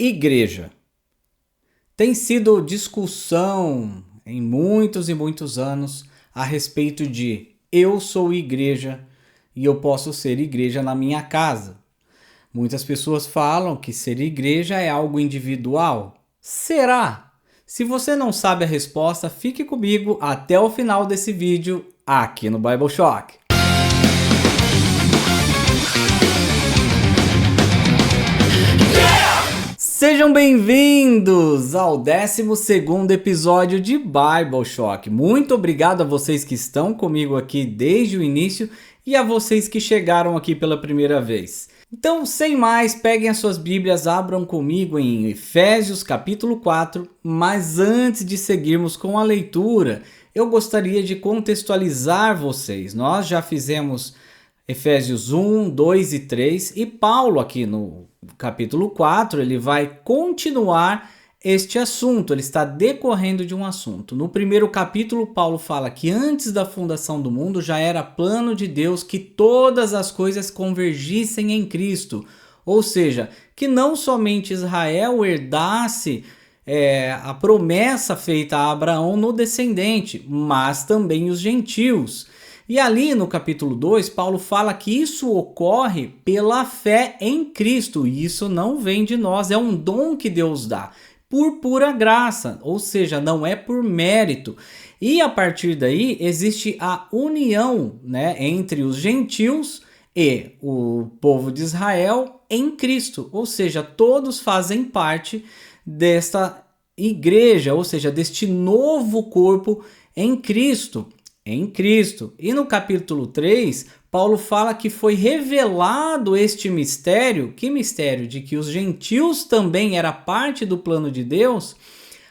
Igreja. Tem sido discussão em muitos e muitos anos a respeito de eu sou igreja e eu posso ser igreja na minha casa. Muitas pessoas falam que ser igreja é algo individual. Será? Se você não sabe a resposta, fique comigo até o final desse vídeo aqui no Bible Shock. Sejam bem-vindos ao 12º episódio de Bible Shock. Muito obrigado a vocês que estão comigo aqui desde o início e a vocês que chegaram aqui pela primeira vez. Então, sem mais, peguem as suas Bíblias, abram comigo em Efésios capítulo 4, mas antes de seguirmos com a leitura, eu gostaria de contextualizar vocês. Nós já fizemos Efésios 1, 2 e 3 e Paulo aqui no capítulo 4, ele vai continuar este assunto, ele está decorrendo de um assunto. No primeiro capítulo, Paulo fala que antes da fundação do mundo já era plano de Deus que todas as coisas convergissem em Cristo, ou seja, que não somente Israel herdasse a promessa feita a Abraão no descendente, mas também os gentios. E ali no capítulo 2, Paulo fala que isso ocorre pela fé em Cristo. E isso não vem de nós, é um dom que Deus dá, por pura graça, ou seja, não é por mérito. E a partir daí existe a união, entre os gentios e o povo de Israel em Cristo. Ou seja, todos fazem parte desta igreja, ou seja, deste novo corpo em Cristo. E no capítulo 3, Paulo fala que foi revelado este mistério, que mistério? De que os gentios também era parte do plano de Deus,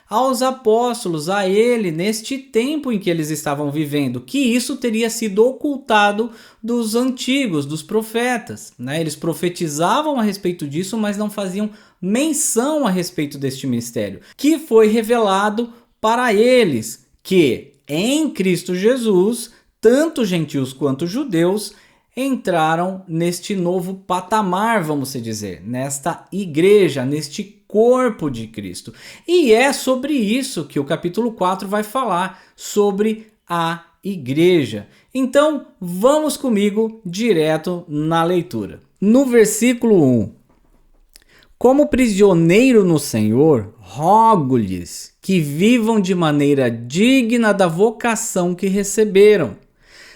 aos apóstolos, a ele, neste tempo em que eles estavam vivendo, que isso teria sido ocultado dos antigos, dos profetas. Eles profetizavam a respeito disso, mas não faziam menção a respeito deste mistério, que foi revelado para eles, que em Cristo Jesus, tanto gentios quanto judeus entraram neste novo patamar, vamos dizer, nesta igreja, neste corpo de Cristo. E é sobre isso que o capítulo 4 vai falar, sobre a igreja. Então, vamos comigo direto na leitura. No versículo 1. Como prisioneiro no Senhor, rogo-lhes que vivam de maneira digna da vocação que receberam.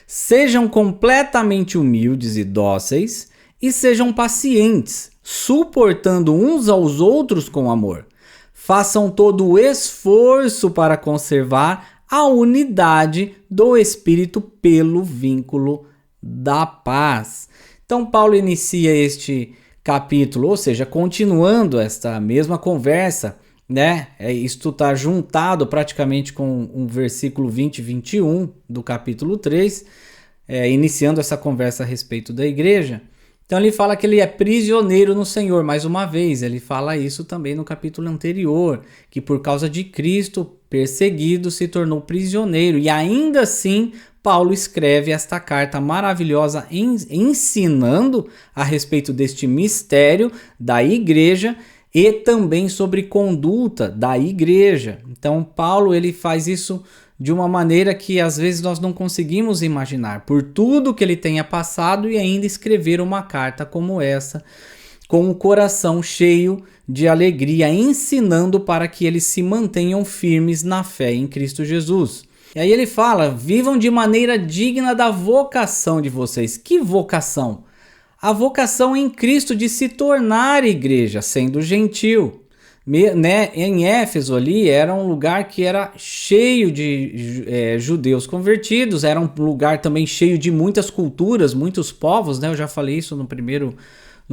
Sejam completamente humildes e dóceis e sejam pacientes, suportando uns aos outros com amor. Façam todo o esforço para conservar a unidade do Espírito pelo vínculo da paz. Então, Paulo inicia este capítulo, ou seja, continuando esta mesma conversa, isto está juntado praticamente com o versículo 20 e 21 do capítulo 3, iniciando essa conversa a respeito da igreja. Então ele fala que ele é prisioneiro no Senhor, mais uma vez, ele fala isso também no capítulo anterior, que por causa de Cristo, perseguido, se tornou prisioneiro, e ainda assim Paulo escreve esta carta maravilhosa ensinando a respeito deste mistério da igreja e também sobre conduta da igreja. Então Paulo ele faz isso de uma maneira que às vezes nós não conseguimos imaginar, por tudo que ele tenha passado e ainda escrever uma carta como essa, com o coração cheio de alegria, ensinando para que eles se mantenham firmes na fé em Cristo Jesus. E aí ele fala, vivam de maneira digna da vocação de vocês. Que vocação? A vocação em Cristo de se tornar igreja, sendo gentil. Em Éfeso ali era um lugar que era cheio de judeus convertidos, era um lugar também cheio de muitas culturas, muitos povos, Eu já falei isso no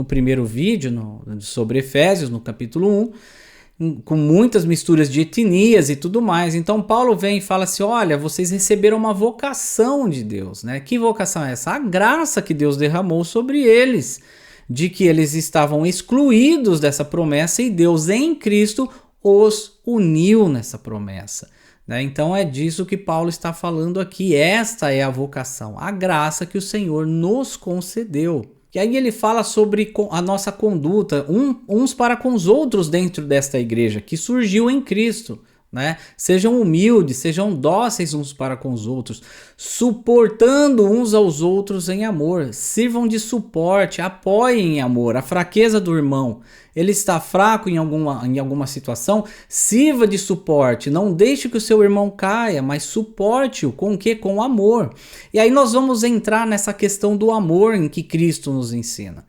primeiro vídeo sobre Efésios, no capítulo 1. Com muitas misturas de etnias e tudo mais. Então Paulo vem e fala assim, olha, vocês receberam uma vocação de Deus, Que vocação é essa? A graça que Deus derramou sobre eles, de que eles estavam excluídos dessa promessa e Deus em Cristo os uniu nessa promessa. Então é disso que Paulo está falando aqui, esta é a vocação, a graça que o Senhor nos concedeu. E aí ele fala sobre a nossa conduta, uns para com os outros dentro desta igreja, que surgiu em Cristo. Né? Sejam humildes, sejam dóceis uns para com os outros, suportando uns aos outros em amor, sirvam de suporte, apoiem em amor a fraqueza do irmão. Ele está fraco em alguma situação, sirva de suporte, não deixe que o seu irmão caia, mas suporte-o com o quê? Com amor. E aí nós vamos entrar nessa questão do amor em que Cristo nos ensina.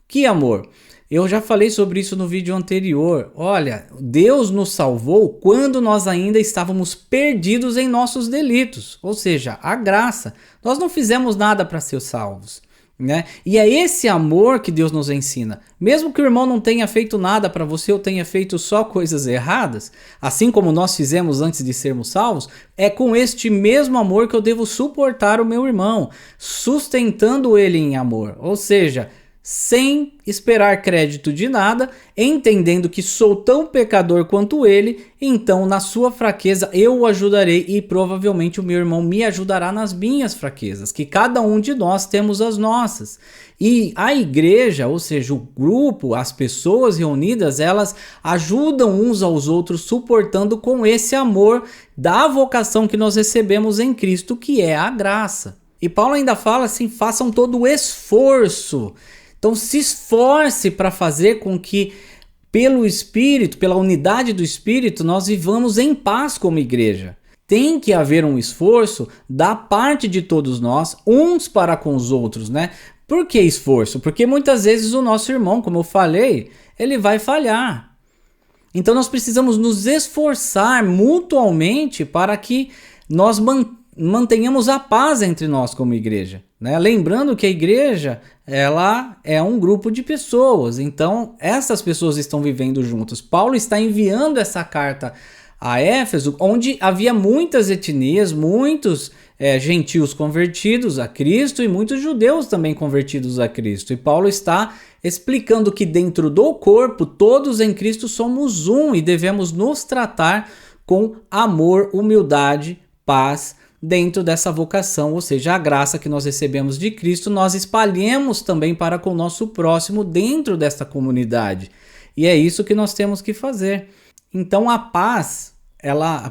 Que amor? Eu já falei sobre isso no vídeo anterior. Olha, Deus nos salvou quando nós ainda estávamos perdidos em nossos delitos, ou seja, a graça. Nós não fizemos nada para ser salvos, né? E é esse amor que Deus nos ensina. Mesmo que o irmão não tenha feito nada para você ou tenha feito só coisas erradas, assim como nós fizemos antes de sermos salvos, é com este mesmo amor que eu devo suportar o meu irmão, sustentando ele em amor, ou seja, sem esperar crédito de nada, entendendo que sou tão pecador quanto ele, então na sua fraqueza eu o ajudarei e provavelmente o meu irmão me ajudará nas minhas fraquezas, que cada um de nós temos as nossas. E a igreja, ou seja, o grupo, as pessoas reunidas, elas ajudam uns aos outros, suportando com esse amor da vocação que nós recebemos em Cristo, que é a graça. E Paulo ainda fala assim, façam todo o esforço. Então se esforce para fazer com que pelo Espírito, pela unidade do Espírito, nós vivamos em paz como igreja. Tem que haver um esforço da parte de todos nós, uns para com os outros, né? Por que esforço? Porque muitas vezes o nosso irmão, como eu falei, ele vai falhar. Então nós precisamos nos esforçar mutuamente para que nós mantenhamos a paz entre nós como igreja, né? Lembrando que a igreja, ela é um grupo de pessoas, então essas pessoas estão vivendo juntas. Paulo está enviando essa carta a Éfeso, onde havia muitas etnias, muitos gentios convertidos a Cristo e muitos judeus também convertidos a Cristo. E Paulo está explicando que dentro do corpo, todos em Cristo somos um e devemos nos tratar com amor, humildade, paz, dentro dessa vocação, ou seja, a graça que nós recebemos de Cristo, nós espalhemos também para com o nosso próximo dentro desta comunidade. E é isso que nós temos que fazer. Então a paz,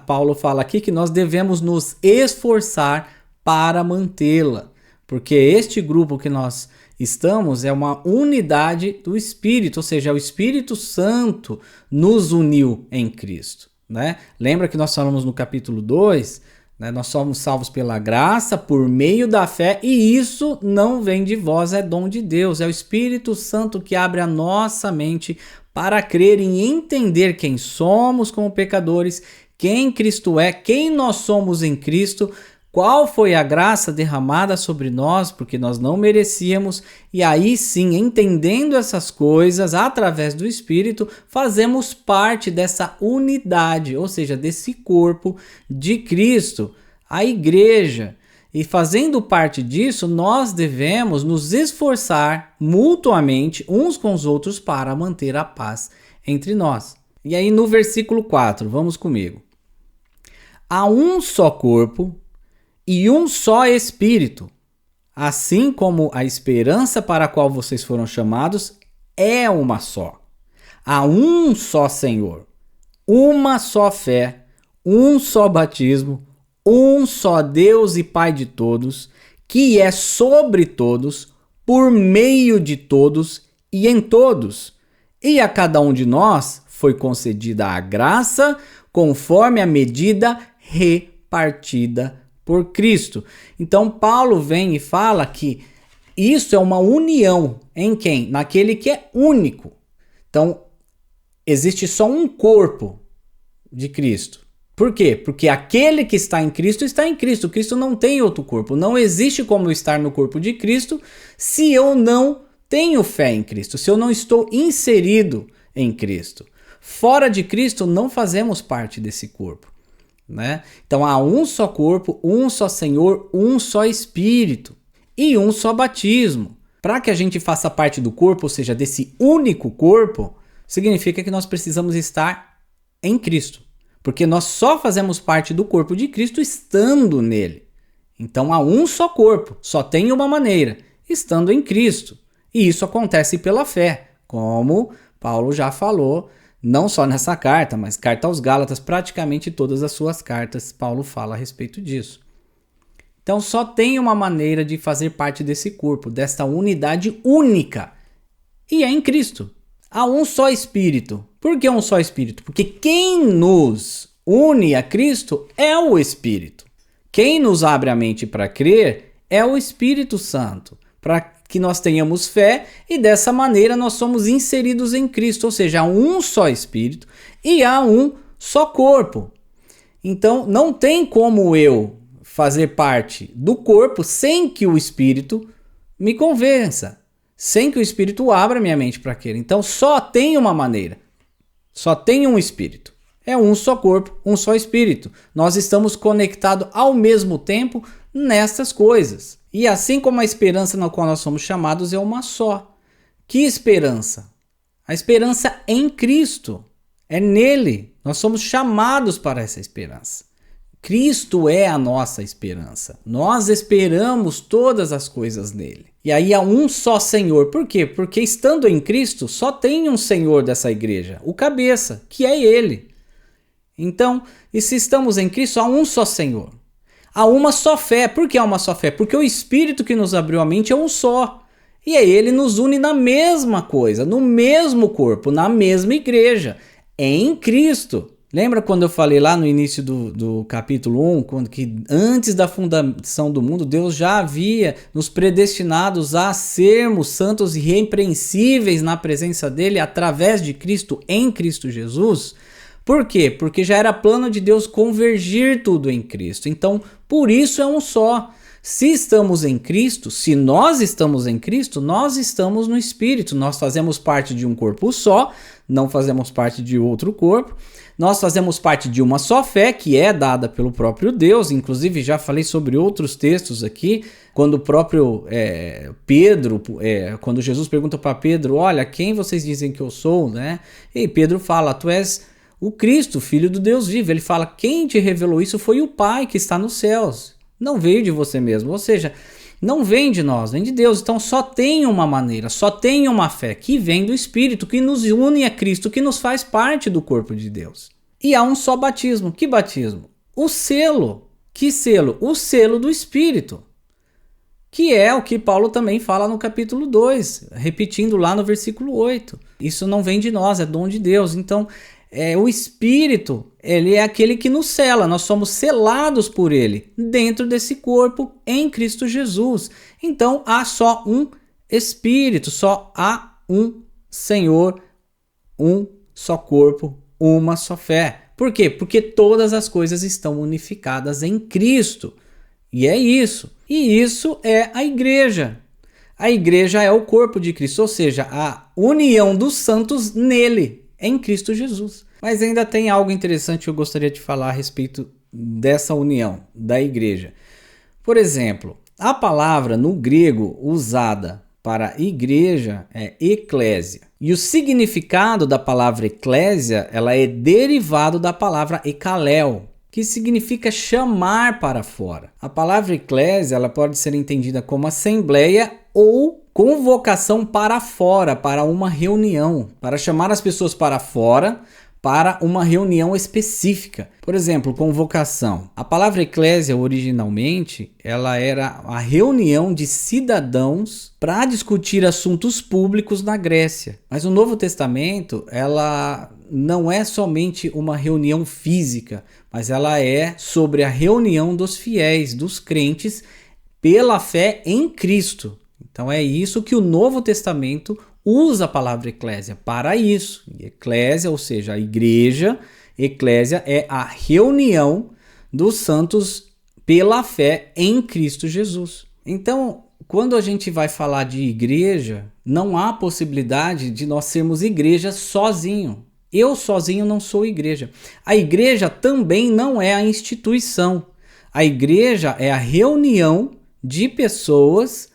Paulo fala aqui que nós devemos nos esforçar para mantê-la, porque este grupo que nós estamos é uma unidade do Espírito, ou seja, o Espírito Santo nos uniu em Cristo, né? Lembra que nós falamos no capítulo 2, né? Nós somos salvos pela graça, por meio da fé, e isso não vem de vós, é dom de Deus. É o Espírito Santo que abre a nossa mente para crer e entender quem somos como pecadores, quem Cristo é, quem nós somos em Cristo, qual foi a graça derramada sobre nós, porque nós não merecíamos, e aí sim, entendendo essas coisas, através do Espírito, fazemos parte dessa unidade, ou seja, desse corpo de Cristo, a igreja. E fazendo parte disso, nós devemos nos esforçar mutuamente uns com os outros para manter a paz entre nós. E aí no versículo 4, vamos comigo. Há um só corpo e um só Espírito, assim como a esperança para a qual vocês foram chamados é uma só. Há um só Senhor, uma só fé, um só batismo, um só Deus e Pai de todos, que é sobre todos, por meio de todos e em todos. E a cada um de nós foi concedida a graça conforme a medida repartida por Cristo. Então Paulo vem e fala que isso é uma união em quem? Naquele que é único. Então existe só um corpo de Cristo. Por quê? Porque aquele que está em Cristo está em Cristo. Cristo não tem outro corpo. Não existe como eu estar no corpo de Cristo se eu não tenho fé em Cristo, se eu não estou inserido em Cristo. Fora de Cristo não fazemos parte desse corpo, né? Então há um só corpo, um só Senhor, um só Espírito e um só batismo. Para que a gente faça parte do corpo, ou seja, desse único corpo, significa que nós precisamos estar em Cristo. Porque nós só fazemos parte do corpo de Cristo estando nele. Então há um só corpo, só tem uma maneira, estando em Cristo. E isso acontece pela fé, como Paulo já falou, não só nessa carta, mas carta aos Gálatas, praticamente todas as suas cartas, Paulo fala a respeito disso. Então só tem uma maneira de fazer parte desse corpo, desta unidade única, e é em Cristo. Há um só Espírito. Por que um só Espírito? Porque quem nos une a Cristo é o Espírito. Quem nos abre a mente para crer é o Espírito Santo, para que nós tenhamos fé e dessa maneira nós somos inseridos em Cristo, ou seja, há um só Espírito e há um só corpo. Então não tem como eu fazer parte do corpo sem que o Espírito me convença, sem que o Espírito abra minha mente para aquilo. Então só tem uma maneira, só tem um Espírito. É um só corpo, um só Espírito. Nós estamos conectados ao mesmo tempo nestas coisas. E assim como a esperança na qual nós somos chamados é uma só. Que esperança? A esperança em Cristo. É nele. Nós somos chamados para essa esperança. Cristo é a nossa esperança. Nós esperamos todas as coisas nele. E aí há um só Senhor. Por quê? Porque estando em Cristo, só tem um Senhor dessa igreja, o cabeça, que é ele. Então, e se estamos em Cristo, há um só Senhor. Há uma só fé. Por que há uma só fé? Porque o Espírito que nos abriu a mente é um só. E aí ele nos une na mesma coisa, no mesmo corpo, na mesma igreja, em Cristo. Lembra quando eu falei lá no início do capítulo 1, quando que antes da fundação do mundo, Deus já havia nos predestinados a sermos santos e irrepreensíveis na presença dele através de Cristo, em Cristo Jesus? Por quê? Porque já era plano de Deus convergir tudo em Cristo. Então, por isso é um só. Se estamos em Cristo, se nós estamos em Cristo, nós estamos no Espírito. Nós fazemos parte de um corpo só, não fazemos parte de outro corpo. Nós fazemos parte de uma só fé, que é dada pelo próprio Deus. Inclusive, já falei sobre outros textos aqui, quando o próprio Pedro, quando Jesus pergunta para Pedro, olha, quem vocês dizem que eu sou, né? E Pedro fala, tu és o Cristo, Filho do Deus vivo. Ele fala, quem te revelou isso foi o Pai que está nos céus. Não veio de você mesmo, ou seja, não vem de nós, vem de Deus. Então só tem uma maneira, só tem uma fé que vem do Espírito, que nos une a Cristo, que nos faz parte do corpo de Deus. E há um só batismo. Que batismo? O selo. Que selo? O selo do Espírito. Que é o que Paulo também fala no capítulo 2, repetindo lá no versículo 8. Isso não vem de nós, é dom de Deus. Então, o Espírito, ele é aquele que nos sela, nós somos selados por ele, dentro desse corpo em Cristo Jesus. Então há só um Espírito, só há um Senhor, um só corpo, uma só fé. Por quê? Porque todas as coisas estão unificadas em Cristo. E é isso. E isso é a igreja. A igreja é o corpo de Cristo, ou seja, a união dos santos nele, em Cristo Jesus. Mas ainda tem algo interessante que eu gostaria de falar a respeito dessa união da igreja. Por exemplo, a palavra no grego usada para igreja é eclésia. E o significado da palavra eclésia, ela é derivado da palavra ekaléu, que significa chamar para fora. A palavra eclésia, ela pode ser entendida como assembleia ou convocação para fora, para uma reunião, para chamar as pessoas para fora, para uma reunião específica. Por exemplo, convocação. A palavra eclésia, originalmente, ela era a reunião de cidadãos para discutir assuntos públicos na Grécia. Mas o Novo Testamento, ela não é somente uma reunião física, mas ela é sobre a reunião dos fiéis, dos crentes, pela fé em Cristo. Então é isso que o Novo Testamento usa a palavra eclésia para isso. Eclésia, ou seja, a igreja, eclésia é a reunião dos santos pela fé em Cristo Jesus. Então, quando a gente vai falar de igreja, não há possibilidade de nós sermos igreja sozinho. Eu sozinho não sou igreja. A igreja também não é a instituição. A igreja é a reunião de pessoas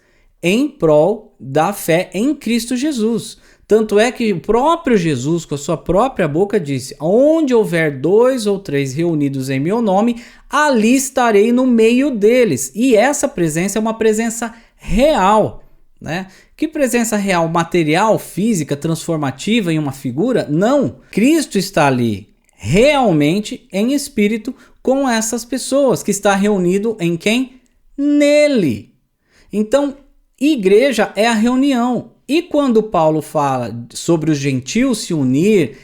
em prol da fé em Cristo Jesus. Tanto é que o próprio Jesus, com a sua própria boca, disse: onde houver 2 ou 3 reunidos em meu nome, ali estarei no meio deles. E essa presença é uma presença real. né? Que presença real, material, física, transformativa em uma figura? Não. Cristo está ali realmente em espírito com essas pessoas, que está reunido em quem? Nele. Então, igreja é a reunião. E quando Paulo fala sobre os gentios se unir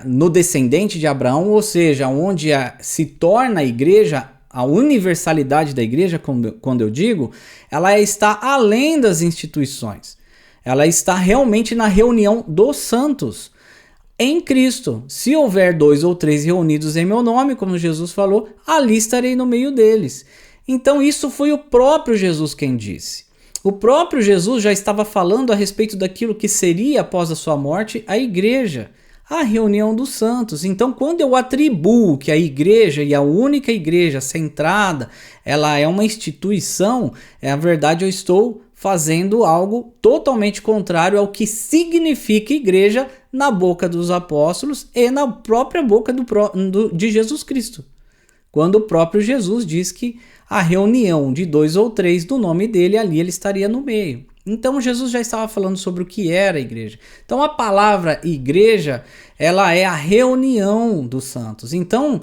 no descendente de Abraão, ou seja, onde se torna a igreja, a universalidade da igreja, quando eu digo, ela está além das instituições. Ela está realmente na reunião dos santos em Cristo. Se houver 2 ou 3 reunidos em meu nome, como Jesus falou, ali estarei no meio deles. Então isso foi o próprio Jesus quem disse. O próprio Jesus já estava falando a respeito daquilo que seria após a sua morte a igreja, a reunião dos santos. Então, quando eu atribuo que a igreja e a única igreja centrada, ela é uma instituição, na verdade eu estou fazendo algo totalmente contrário ao que significa igreja na boca dos apóstolos e na própria boca de Jesus Cristo. Quando o próprio Jesus diz que a reunião de 2 ou 3 do nome dele, ali ele estaria no meio. Então Jesus já estava falando sobre o que era a igreja. Então a palavra igreja, ela é a reunião dos santos. Então,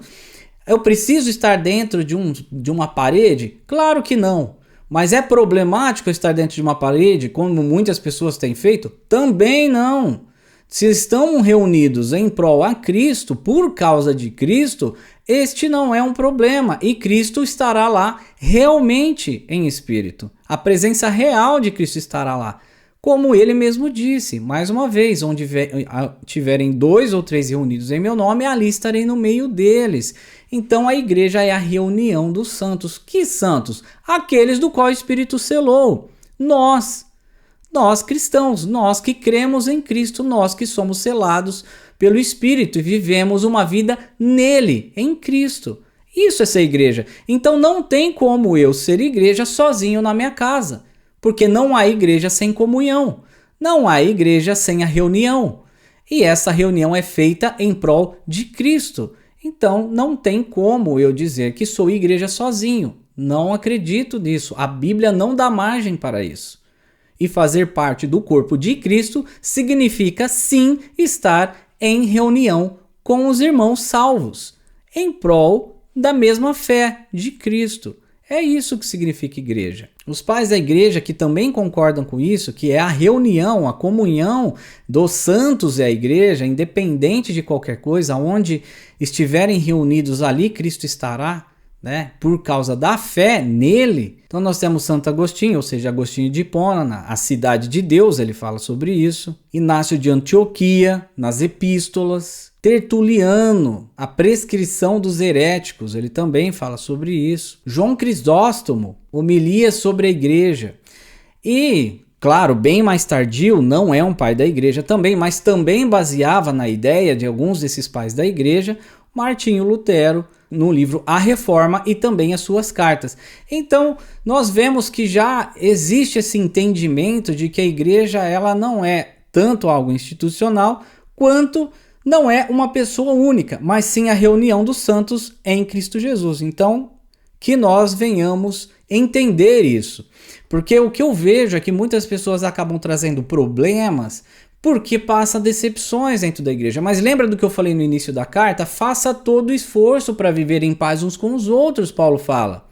eu preciso estar dentro de uma parede? Claro que não. Mas é problemático estar dentro de uma parede, como muitas pessoas têm feito? Também não. Se estão reunidos em prol a Cristo, por causa de Cristo, este não é um problema e Cristo estará lá realmente em espírito. A presença real de Cristo estará lá. Como ele mesmo disse, mais uma vez, onde tiverem 2 ou 3 reunidos em meu nome, ali estarei no meio deles. Então a igreja é a reunião dos santos. Que santos? Aqueles do qual o Espírito selou. Nós cristãos, nós que cremos em Cristo, nós que somos selados pelo Espírito e vivemos uma vida nele, em Cristo. Isso é ser igreja. Então não tem como eu ser igreja sozinho na minha casa, porque não há igreja sem comunhão, não há igreja sem a reunião. E essa reunião é feita em prol de Cristo. Então não tem como eu dizer que sou igreja sozinho. Não acredito nisso. A Bíblia não dá margem para isso. E fazer parte do corpo de Cristo significa sim estar em reunião com os irmãos salvos, em prol da mesma fé de Cristo. É isso que significa igreja. Os pais da igreja que também concordam com isso, que é a reunião, a comunhão dos santos é a igreja, independente de qualquer coisa, onde estiverem reunidos ali, Cristo estará, né? Por causa da fé nele. Então nós temos Santo Agostinho, ou seja, Agostinho de Hipona, a cidade de Deus, ele fala sobre isso. Inácio de Antioquia, nas epístolas. Tertuliano, a prescrição dos heréticos, ele também fala sobre isso. João Crisóstomo, homilia sobre a igreja. E, claro, bem mais tardio, não é um pai da igreja também, mas também baseava na ideia de alguns desses pais da igreja, Martinho Lutero, no livro A Reforma e também as suas cartas. Então, nós vemos que já existe esse entendimento de que a igreja ela não é tanto algo institucional, quanto não é uma pessoa única, mas sim a reunião dos santos em Cristo Jesus. Então, que nós venhamos entender isso. Porque o que eu vejo é que muitas pessoas acabam trazendo problemas porque passa decepções dentro da igreja. Mas lembra do que eu falei no início da carta? Faça todo o esforço para viver em paz uns com os outros, Paulo fala.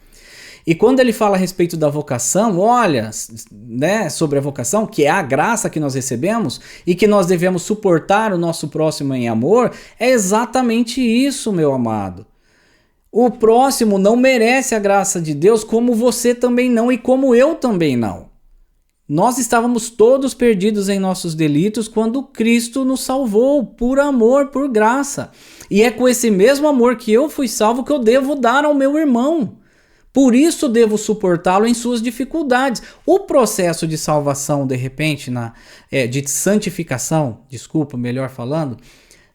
E quando ele fala a respeito da vocação, olha, né, sobre a vocação, que é a graça que nós recebemos e que nós devemos suportar o nosso próximo em amor, é exatamente isso, meu amado. O próximo não merece a graça de Deus como você também não e como eu também não. Nós estávamos todos perdidos em nossos delitos quando Cristo nos salvou por amor, por graça. E é com esse mesmo amor que eu fui salvo que eu devo dar ao meu irmão. Por isso devo suportá-lo em suas dificuldades. O processo de salvação, de repente, de santificação, melhor falando,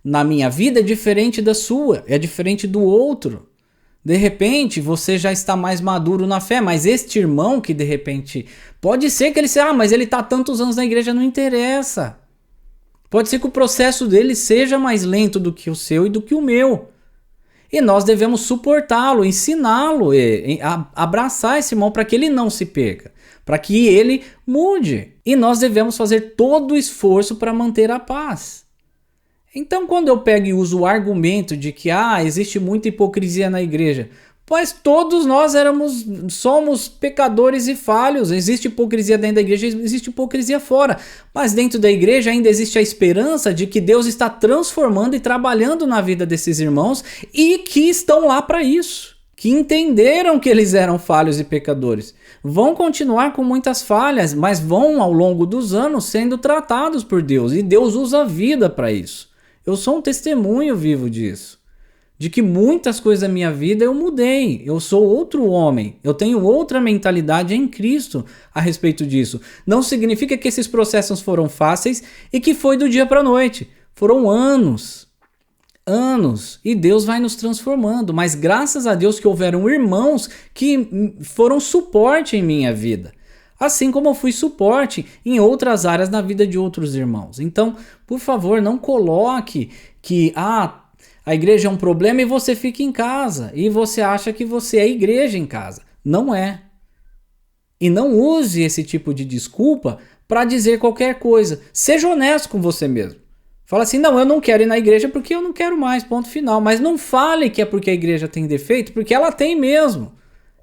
na minha vida é diferente da sua, é diferente do outro. De repente, você já está mais maduro na fé, mas este irmão que de repente, pode ser que ele seja, mas ele está há tantos anos na igreja, não interessa. Pode ser que o processo dele seja mais lento do que o seu e do que o meu. E nós devemos suportá-lo, ensiná-lo, abraçar esse irmão para que ele não se perca, para que ele mude. E nós devemos fazer todo o esforço para manter a paz. Então, quando eu pego e uso o argumento de que existe muita hipocrisia na igreja, pois todos nós somos pecadores e falhos. Existe hipocrisia dentro da igreja, existe hipocrisia fora. Mas dentro da igreja ainda existe a esperança de que Deus está transformando e trabalhando na vida desses irmãos e que estão lá para isso. Que entenderam que eles eram falhos e pecadores. Vão continuar com muitas falhas, mas vão ao longo dos anos sendo tratados por Deus. E Deus usa a vida para isso. Eu sou um testemunho vivo disso. De que muitas coisas da minha vida eu mudei. Eu sou outro homem. Eu tenho outra mentalidade em Cristo a respeito disso. Não significa que esses processos foram fáceis e que foi do dia para a noite. Foram anos. E Deus vai nos transformando, mas graças a Deus que houveram irmãos que foram suporte em minha vida, assim como eu fui suporte em outras áreas na vida de outros irmãos. Então, por favor, não coloque que a igreja é um problema e você fica em casa e você acha que você é igreja em casa. Não é. E não use esse tipo de desculpa para dizer qualquer coisa. Seja honesto com você mesmo. Fala assim, não, eu não quero ir na igreja porque eu não quero mais, ponto final. Mas não fale que é porque a igreja tem defeito, porque ela tem mesmo.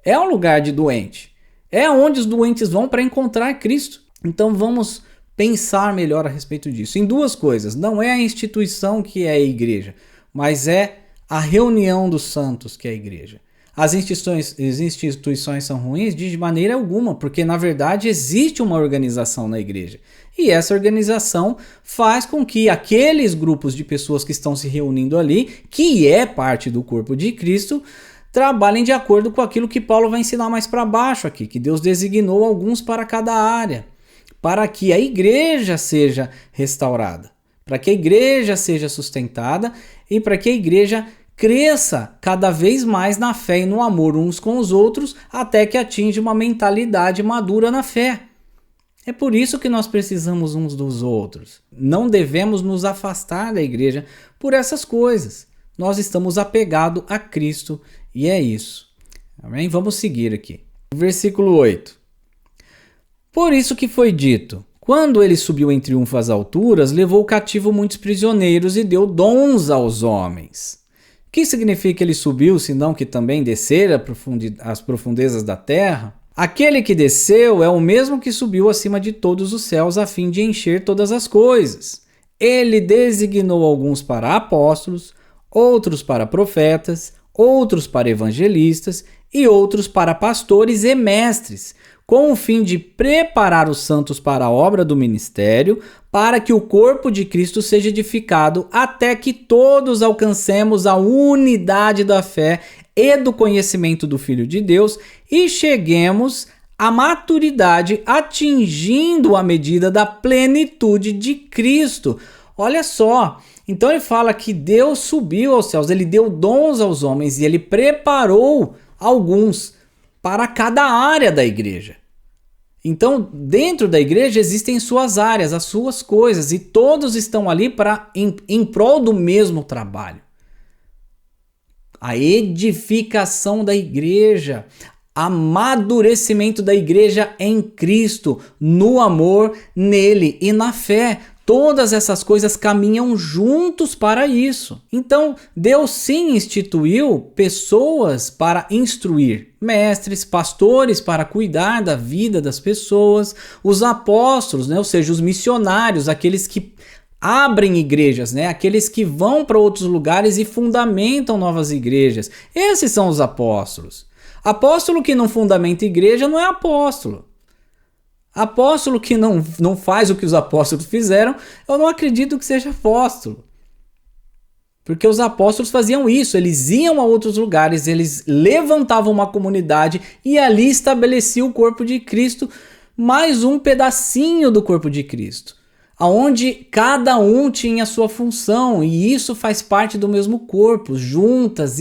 É um lugar de doente. É onde os doentes vão para encontrar Cristo. Então vamos pensar melhor a respeito disso. Em duas coisas, não é a instituição que é a igreja, mas é a reunião dos santos que é a igreja. As instituições são ruins de maneira alguma, porque na verdade existe uma organização na igreja. E essa organização faz com que aqueles grupos de pessoas que estão se reunindo ali, que é parte do corpo de Cristo, trabalhem de acordo com aquilo que Paulo vai ensinar mais para baixo aqui, que Deus designou alguns para cada área, para que a igreja seja restaurada, para que a igreja seja sustentada e para que a igreja cresça cada vez mais na fé e no amor uns com os outros, até que atinja uma mentalidade madura na fé. É por isso que nós precisamos uns dos outros. Não devemos nos afastar da igreja por essas coisas. Nós estamos apegados a Cristo e é isso. Amém? Vamos seguir aqui. Versículo 8. Por isso que foi dito, quando ele subiu em triunfo às alturas, levou cativo muitos prisioneiros e deu dons aos homens. O que significa que ele subiu, senão que também descera às profundezas da terra? Aquele que desceu é o mesmo que subiu acima de todos os céus a fim de encher todas as coisas. Ele designou alguns para apóstolos, outros para profetas, outros para evangelistas e outros para pastores e mestres, com o fim de preparar os santos para a obra do ministério, para que o corpo de Cristo seja edificado até que todos alcancemos a unidade da fé e do conhecimento do Filho de Deus e cheguemos à maturidade, atingindo a medida da plenitude de Cristo. Olha só, então ele fala que Deus subiu aos céus, ele deu dons aos homens e ele preparou alguns para cada área da igreja. Então, dentro da igreja existem suas áreas, as suas coisas, e todos estão ali em prol do mesmo trabalho. A edificação da igreja, amadurecimento da igreja em Cristo, no amor, nele e na fé. Todas essas coisas caminham juntos para isso. Então, Deus sim instituiu pessoas para instruir, mestres, pastores para cuidar da vida das pessoas, os apóstolos, ou seja, os missionários, aqueles que abrem igrejas, aqueles que vão para outros lugares e fundamentam novas igrejas. Esses são os apóstolos. Apóstolo que não fundamenta igreja não é apóstolo. Apóstolo que não faz o que os apóstolos fizeram, eu não acredito que seja apóstolo. Porque os apóstolos faziam isso, eles iam a outros lugares, eles levantavam uma comunidade e ali estabeleciam o corpo de Cristo, mais um pedacinho do corpo de Cristo, onde cada um tinha sua função e isso faz parte do mesmo corpo, juntas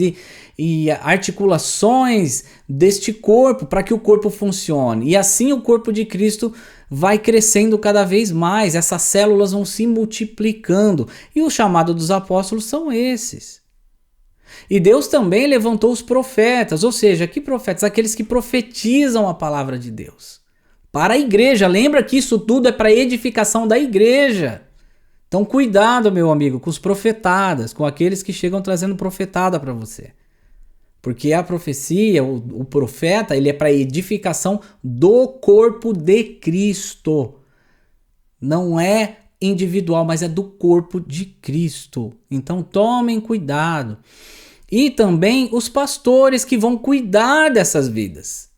e articulações deste corpo para que o corpo funcione. E assim o corpo de Cristo vai crescendo cada vez mais, essas células vão se multiplicando. E o chamado dos apóstolos são esses. E Deus também levantou os profetas, ou seja, que profetas? Aqueles que profetizam a palavra de Deus. para a igreja. Lembra que isso tudo é para edificação da igreja. Então cuidado, meu amigo, com os profetadas, com aqueles que chegam trazendo profetada para você. Porque a profecia, o profeta, ele é para edificação do corpo de Cristo. Não é individual, mas é do corpo de Cristo. Então tomem cuidado. E também os pastores que vão cuidar dessas vidas.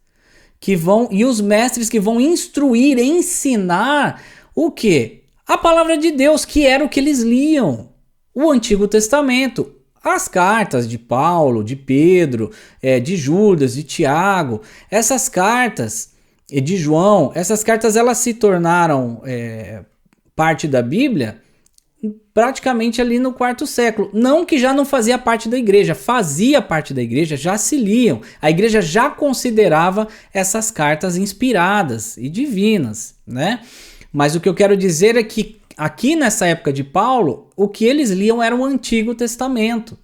E os mestres que vão instruir, ensinar o quê? A palavra de Deus, que era o que eles liam. O Antigo Testamento. As cartas de Paulo, de Pedro, de Judas, de Tiago, essas cartas, de João, essas cartas elas se tornaram parte da Bíblia praticamente ali no quarto século. Não que já não fazia parte da igreja, fazia parte da igreja, já se liam. A igreja já considerava essas cartas inspiradas e divinas, né? Mas o que eu quero dizer é que aqui nessa época de Paulo, o que eles liam era o Antigo Testamento.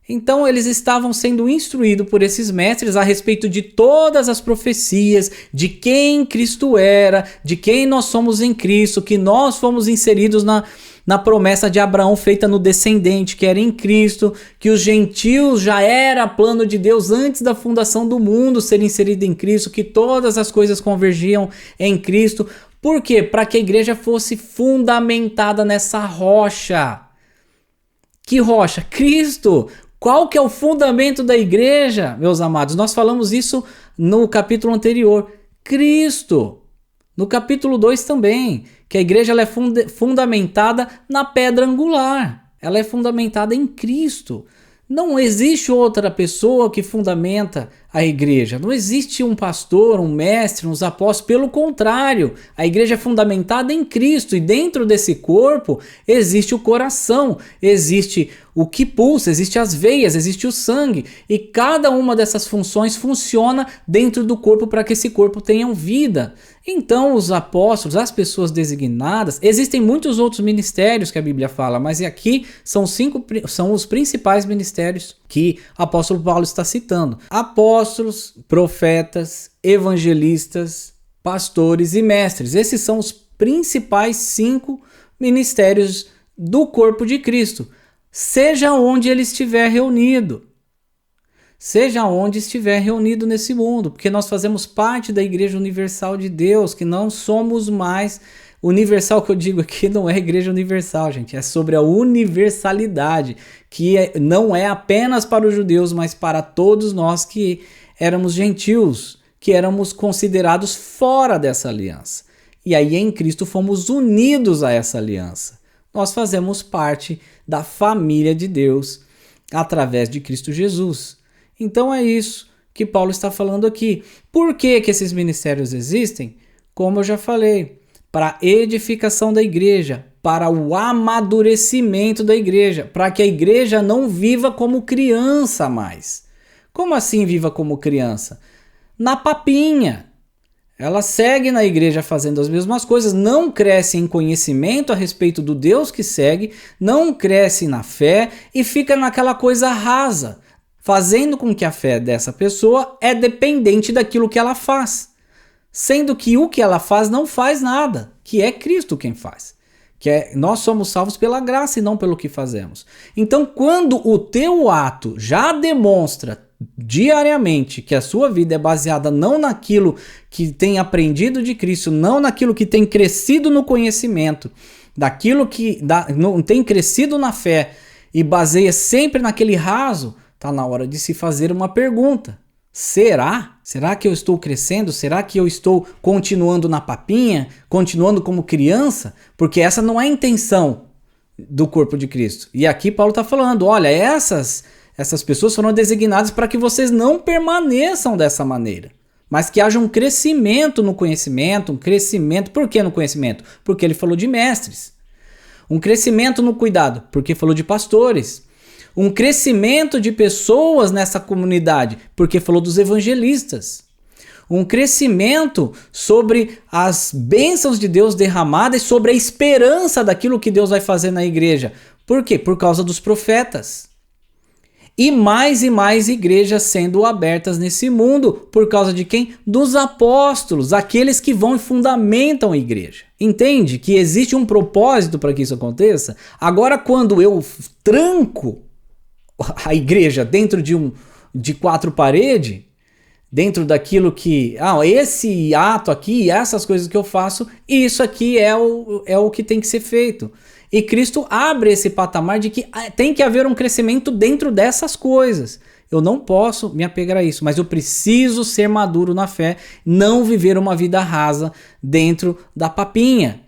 Então eles estavam sendo instruídos por esses mestres a respeito de todas as profecias, de quem Cristo era, de quem nós somos em Cristo, que nós fomos inseridos na promessa de Abraão feita no descendente, que era em Cristo, que os gentios já era plano de Deus antes da fundação do mundo ser inserido em Cristo, que todas as coisas convergiam em Cristo. Por quê? Para que a igreja fosse fundamentada nessa rocha. Que rocha? Cristo! Qual que é o fundamento da igreja, meus amados? Nós falamos isso no capítulo anterior. Cristo. No capítulo 2 também, que a igreja ela é fundamentada na pedra angular. Ela é fundamentada em Cristo. Não existe outra pessoa que fundamenta a igreja. Não existe um pastor, um mestre, uns apóstolos. Pelo contrário, a igreja é fundamentada em Cristo. E dentro desse corpo existe o coração, existe o que pulsa, existe as veias, existe o sangue. E cada uma dessas funções funciona dentro do corpo para que esse corpo tenha vida. Então os apóstolos, as pessoas designadas, existem muitos outros ministérios que a Bíblia fala, mas aqui são os principais ministérios que o apóstolo Paulo está citando. Apóstolos, profetas, evangelistas, pastores e mestres. Esses são os principais 5 ministérios do corpo de Cristo. Seja onde ele estiver reunido. Seja onde estiver reunido nesse mundo, porque nós fazemos parte da Igreja Universal de Deus, que não somos mais universal, que eu digo aqui não é Igreja Universal, gente, é sobre a universalidade, que não é apenas para os judeus, mas para todos nós que éramos gentios, que éramos considerados fora dessa aliança. E aí em Cristo fomos unidos a essa aliança. Nós fazemos parte da família de Deus através de Cristo Jesus. Então é isso que Paulo está falando aqui. Por que esses ministérios existem? Como eu já falei, para a edificação da igreja, para o amadurecimento da igreja, para que a igreja não viva como criança mais. Como assim viva como criança? Na papinha. Ela segue na igreja fazendo as mesmas coisas, não cresce em conhecimento a respeito do Deus que segue, não cresce na fé e fica naquela coisa rasa, fazendo com que a fé dessa pessoa é dependente daquilo que ela faz, sendo que o que ela faz não faz nada, que é Cristo quem faz, nós somos salvos pela graça e não pelo que fazemos. Então, quando o teu ato já demonstra diariamente que a sua vida é baseada não naquilo que tem aprendido de Cristo, não naquilo que tem crescido no conhecimento, daquilo que não tem crescido na fé e baseia sempre naquele raso, está na hora de se fazer uma pergunta. Será? Será que eu estou crescendo? Será que eu estou continuando na papinha? Continuando como criança? Porque essa não é a intenção do corpo de Cristo. E aqui Paulo está falando, olha, essas pessoas foram designadas para que vocês não permaneçam dessa maneira, mas que haja um crescimento no conhecimento, um crescimento. Por que no conhecimento? Porque ele falou de mestres. Um crescimento no cuidado, porque falou de pastores. Um crescimento de pessoas nessa comunidade, porque falou dos evangelistas. Um crescimento sobre as bênçãos de Deus derramadas e sobre a esperança daquilo que Deus vai fazer na igreja. Por quê? Por causa dos profetas. e mais igrejas sendo abertas nesse mundo. Por causa de quem? Dos apóstolos, aqueles que vão e fundamentam a igreja. Entende que existe um propósito para que isso aconteça? Agora, quando eu tranco a igreja dentro de quatro paredes, dentro daquilo que, esse ato aqui, essas coisas que eu faço, isso aqui é o que tem que ser feito. E Cristo abre esse patamar de que tem que haver um crescimento dentro dessas coisas. Eu não posso me apegar a isso, mas eu preciso ser maduro na fé, não viver uma vida rasa dentro da papinha.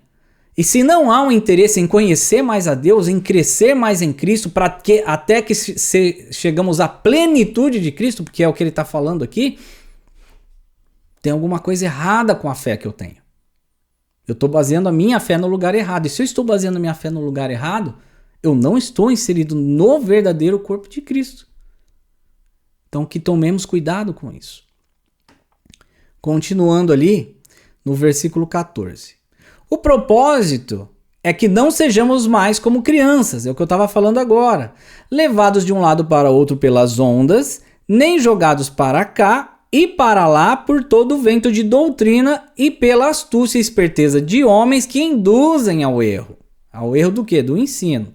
E se não há um interesse em conhecer mais a Deus, em crescer mais em Cristo, para que até que chegamos à plenitude de Cristo, porque é o que ele está falando aqui, tem alguma coisa errada com a fé que eu tenho. Eu estou baseando a minha fé no lugar errado. E se eu estou baseando a minha fé no lugar errado, eu não estou inserido no verdadeiro corpo de Cristo. Então que tomemos cuidado com isso. Continuando ali, no versículo 14. O propósito é que não sejamos mais como crianças, é o que eu estava falando agora, levados de um lado para outro pelas ondas, nem jogados para cá e para lá por todo o vento de doutrina e pela astúcia e esperteza de homens que induzem ao erro. Ao erro do quê? Do ensino.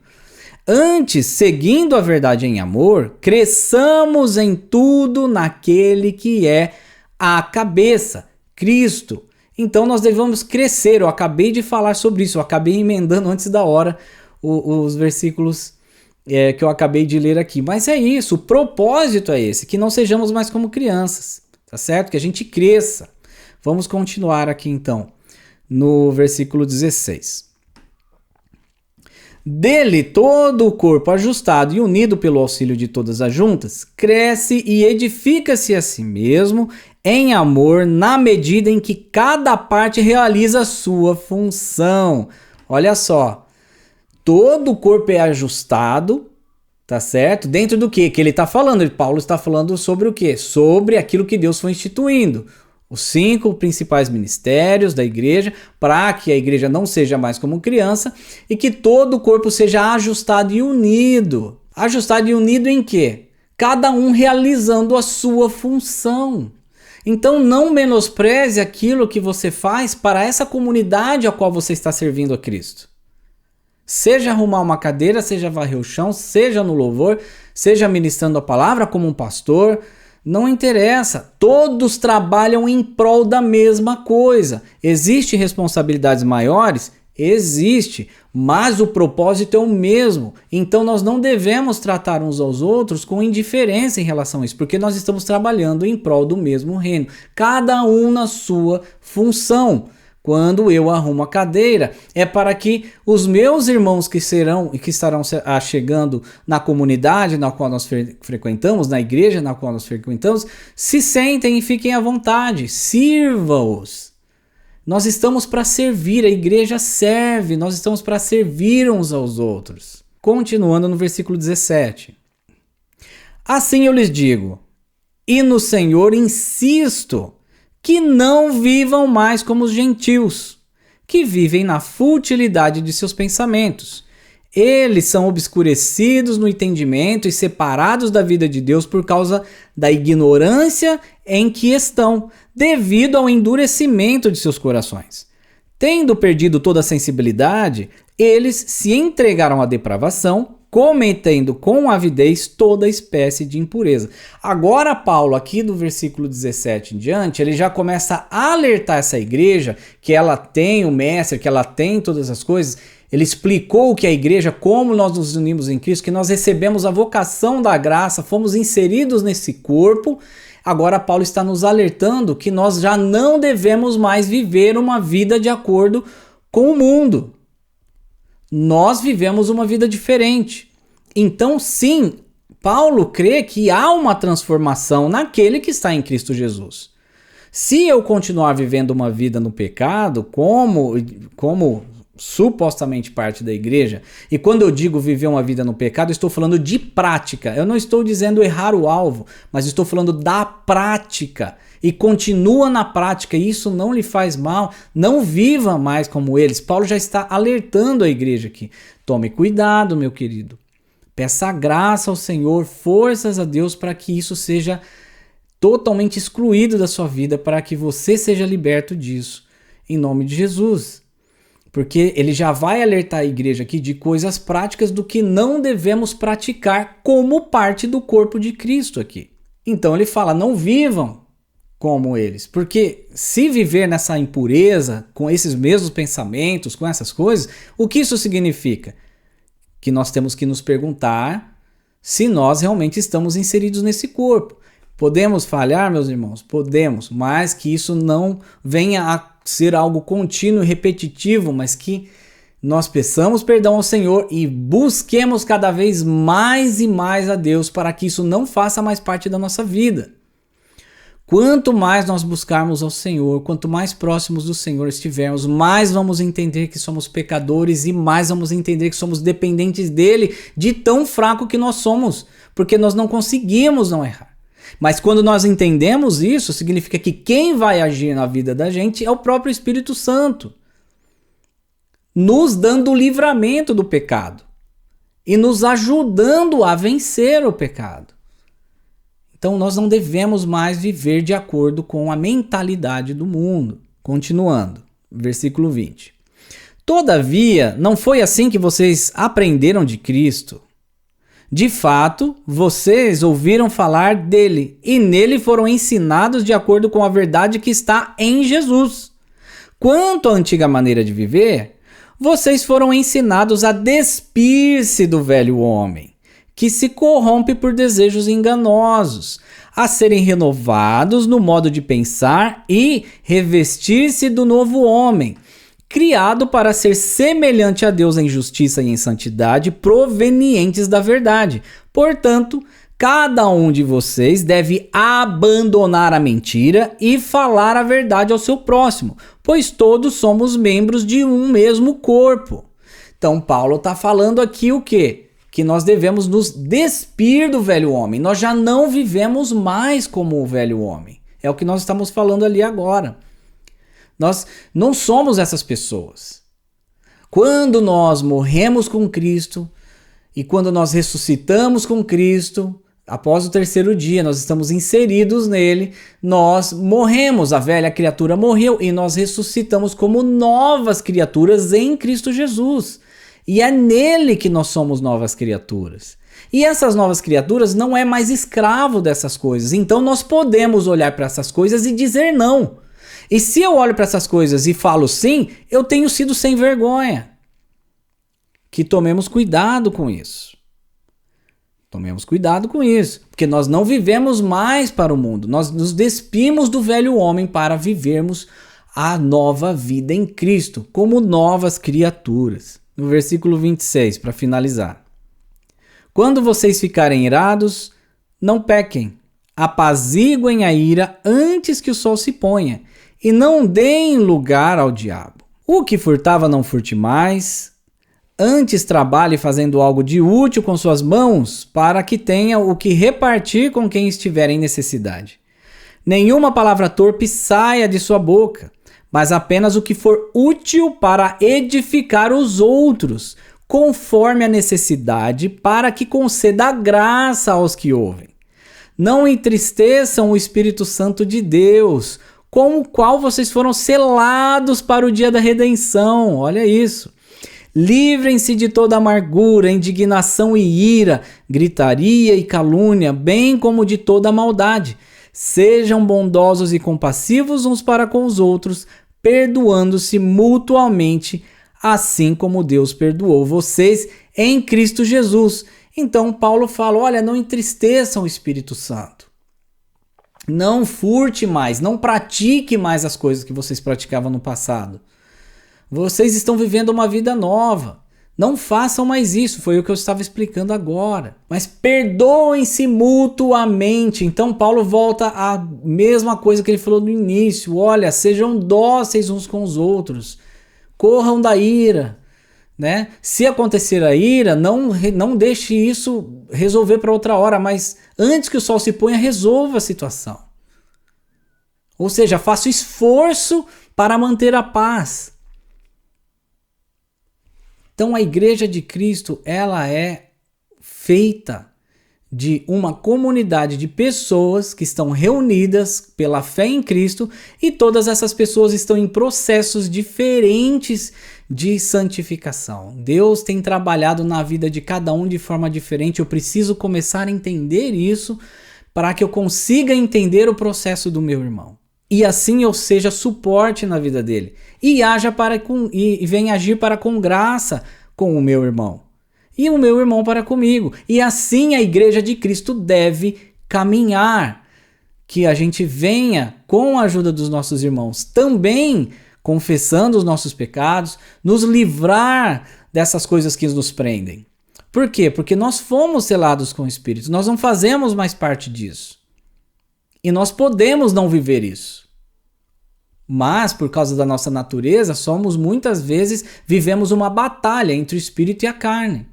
Antes, seguindo a verdade em amor, cresçamos em tudo naquele que é a cabeça, Cristo. Então nós devemos crescer. Eu acabei de falar sobre isso, eu acabei emendando antes da hora os versículos que eu acabei de ler aqui. Mas é isso, o propósito é esse, que não sejamos mais como crianças, tá certo? Que a gente cresça. Vamos continuar aqui então, no versículo 16. Dele todo o corpo ajustado e unido pelo auxílio de todas as juntas, cresce e edifica-se a si mesmo em amor, na medida em que cada parte realiza a sua função. Olha só, todo o corpo é ajustado, tá certo? Dentro do que ele está falando? Paulo está falando sobre o quê? Sobre aquilo que Deus foi instituindo. Os 5 principais ministérios da igreja, para que a igreja não seja mais como criança e que todo o corpo seja ajustado e unido. Ajustado e unido em quê? Cada um realizando a sua função. Então não menospreze aquilo que você faz para essa comunidade a qual você está servindo a Cristo. Seja arrumar uma cadeira, seja varrer o chão, seja no louvor, seja ministrando a palavra como um pastor, não interessa. Todos trabalham em prol da mesma coisa. Existem responsabilidades maiores? Existe, mas o propósito é o mesmo. Então nós não devemos tratar uns aos outros com indiferença em relação a isso, porque nós estamos trabalhando em prol do mesmo reino, cada um na sua função. Quando eu arrumo a cadeira, é para que os meus irmãos que estarão chegando na comunidade na qual nós frequentamos, na igreja na qual nós frequentamos, se sentem e fiquem à vontade, sirva-os. Nós estamos para servir, a igreja serve, nós estamos para servir uns aos outros. Continuando no versículo 17. Assim eu lhes digo, e no Senhor insisto, que não vivam mais como os gentios, que vivem na futilidade de seus pensamentos. Eles são obscurecidos no entendimento e separados da vida de Deus por causa da ignorância em que estão, devido ao endurecimento de seus corações. Tendo perdido toda a sensibilidade, eles se entregaram à depravação, cometendo com avidez toda espécie de impureza. Agora Paulo, aqui do versículo 17 em diante, ele já começa a alertar essa igreja que ela tem o mestre, que ela tem todas as coisas. Ele explicou que a igreja, como nós nos unimos em Cristo, que nós recebemos a vocação da graça, fomos inseridos nesse corpo. Agora Paulo está nos alertando que nós já não devemos mais viver uma vida de acordo com o mundo. Nós vivemos uma vida diferente. Então, sim, Paulo crê que há uma transformação naquele que está em Cristo Jesus. Se eu continuar vivendo uma vida no pecado, como supostamente parte da igreja, e quando eu digo viver uma vida no pecado, eu estou falando de prática. Eu não estou dizendo errar o alvo, mas estou falando da prática. E continua na prática, e isso não lhe faz mal, não viva mais como eles. Paulo já está alertando a igreja aqui. Tome cuidado, meu querido. Peça graça ao Senhor, forças a Deus para que isso seja totalmente excluído da sua vida, para que você seja liberto disso, em nome de Jesus. Porque ele já vai alertar a igreja aqui de coisas práticas do que não devemos praticar como parte do corpo de Cristo aqui. Então ele fala, não vivam como eles. Porque se viver nessa impureza, com esses mesmos pensamentos, com essas coisas, o que isso significa? Que nós temos que nos perguntar se nós realmente estamos inseridos nesse corpo. Podemos falhar, meus irmãos? Podemos, mas que isso não venha a ser algo contínuo e repetitivo, mas que nós peçamos perdão ao Senhor e busquemos cada vez mais e mais a Deus para que isso não faça mais parte da nossa vida. Quanto mais nós buscarmos ao Senhor, quanto mais próximos do Senhor estivermos, mais vamos entender que somos pecadores e mais vamos entender que somos dependentes dele, de tão fraco que nós somos, porque nós não conseguimos não errar. Mas quando nós entendemos isso, significa que quem vai agir na vida da gente é o próprio Espírito Santo, nos dando o livramento do pecado e nos ajudando a vencer o pecado. Então nós não devemos mais viver de acordo com a mentalidade do mundo. Continuando, versículo 20. Todavia, não foi assim que vocês aprenderam de Cristo. De fato, vocês ouviram falar dele e nele foram ensinados de acordo com a verdade que está em Jesus. Quanto à antiga maneira de viver, vocês foram ensinados a despir-se do velho homem, que se corrompe por desejos enganosos, a serem renovados no modo de pensar e revestir-se do novo homem, criado para ser semelhante a Deus em justiça e em santidade, provenientes da verdade. Portanto, cada um de vocês deve abandonar a mentira e falar a verdade ao seu próximo, pois todos somos membros de um mesmo corpo. Então, Paulo está falando aqui o quê? Que nós devemos nos despir do velho homem. Nós já não vivemos mais como o velho homem. É o que nós estamos falando ali agora. Nós não somos essas pessoas. Quando nós morremos com Cristo e quando nós ressuscitamos com Cristo, após o terceiro dia, nós estamos inseridos nele, nós morremos, a velha criatura morreu e nós ressuscitamos como novas criaturas em Cristo Jesus. E é nele que nós somos novas criaturas. E essas novas criaturas não é mais escravo dessas coisas. Então nós podemos olhar para essas coisas e dizer não. E se eu olho para essas coisas e falo sim, eu tenho sido sem vergonha. Que tomemos cuidado com isso. Tomemos cuidado com isso. Porque nós não vivemos mais para o mundo. Nós nos despimos do velho homem para vivermos a nova vida em Cristo, como novas criaturas. No versículo 26, para finalizar. Quando vocês ficarem irados, não pequem. Apaziguem a ira antes que o sol se ponha. E não deem lugar ao diabo. O que furtava não furte mais. Antes trabalhe fazendo algo de útil com suas mãos, para que tenha o que repartir com quem estiver em necessidade. Nenhuma palavra torpe saia de sua boca, mas apenas o que for útil para edificar os outros, conforme a necessidade, para que conceda graça aos que ouvem. Não entristeçam o Espírito Santo de Deus, com o qual vocês foram selados para o dia da redenção. Olha isso. Livrem-se de toda amargura, indignação e ira, gritaria e calúnia, bem como de toda maldade. Sejam bondosos e compassivos uns para com os outros, perdoando-se mutuamente, assim como Deus perdoou vocês em Cristo Jesus. Então Paulo fala, olha, não entristeçam o Espírito Santo. Não furte mais, não pratique mais as coisas que vocês praticavam no passado. Vocês estão vivendo uma vida nova. Não façam mais isso, foi o que eu estava explicando agora. Mas perdoem-se mutuamente. Então Paulo volta à mesma coisa que ele falou no início. Olha, sejam dóceis uns com os outros. Corram da ira. Né? Se acontecer a ira, não deixe isso resolver para outra hora, mas antes que o sol se ponha, resolva a situação. Ou seja, faça esforço para manter a paz. Então a igreja de Cristo, ela é feita de uma comunidade de pessoas que estão reunidas pela fé em Cristo e todas essas pessoas estão em processos diferentes de santificação. Deus tem trabalhado na vida de cada um de forma diferente. Eu preciso começar a entender isso para que eu consiga entender o processo do meu irmão. E assim eu seja suporte na vida dele. E venha agir para com graça com o meu irmão. E o meu irmão para comigo. E assim a igreja de Cristo deve caminhar. Que a gente venha, com a ajuda dos nossos irmãos, também confessando os nossos pecados, nos livrar dessas coisas que nos prendem. Por quê? Porque nós fomos selados com o Espírito. Nós não fazemos mais parte disso. E nós podemos não viver isso. Mas, por causa da nossa natureza, muitas vezes, vivemos uma batalha entre o Espírito e a carne.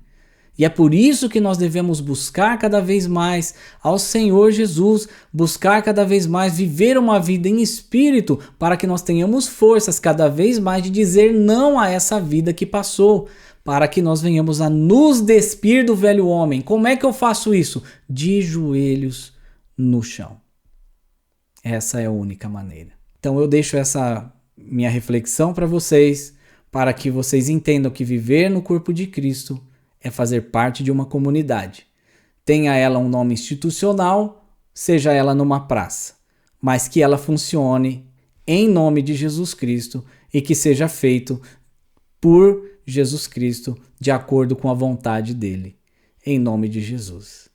E é por isso que nós devemos buscar cada vez mais ao Senhor Jesus, buscar cada vez mais viver uma vida em espírito, para que nós tenhamos forças cada vez mais de dizer não a essa vida que passou, para que nós venhamos a nos despir do velho homem. Como é que eu faço isso? De joelhos no chão. Essa é a única maneira. Então eu deixo essa minha reflexão para vocês que vocês entendam que viver no corpo de Cristo é fazer parte de uma comunidade. Tenha ela um nome institucional, seja ela numa praça, mas que ela funcione em nome de Jesus Cristo e que seja feito por Jesus Cristo de acordo com a vontade dele. Em nome de Jesus.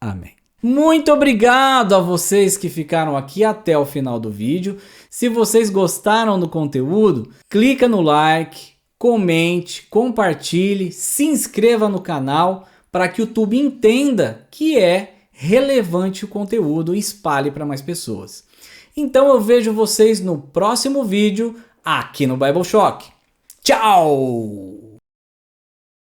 Amém. Muito obrigado a vocês que ficaram aqui até o final do vídeo. Se vocês gostaram do conteúdo, clica no like, comente, compartilhe, se inscreva no canal para que o YouTube entenda que é relevante o conteúdo e espalhe para mais pessoas. Então eu vejo vocês no próximo vídeo aqui no Bible Shock. Tchau!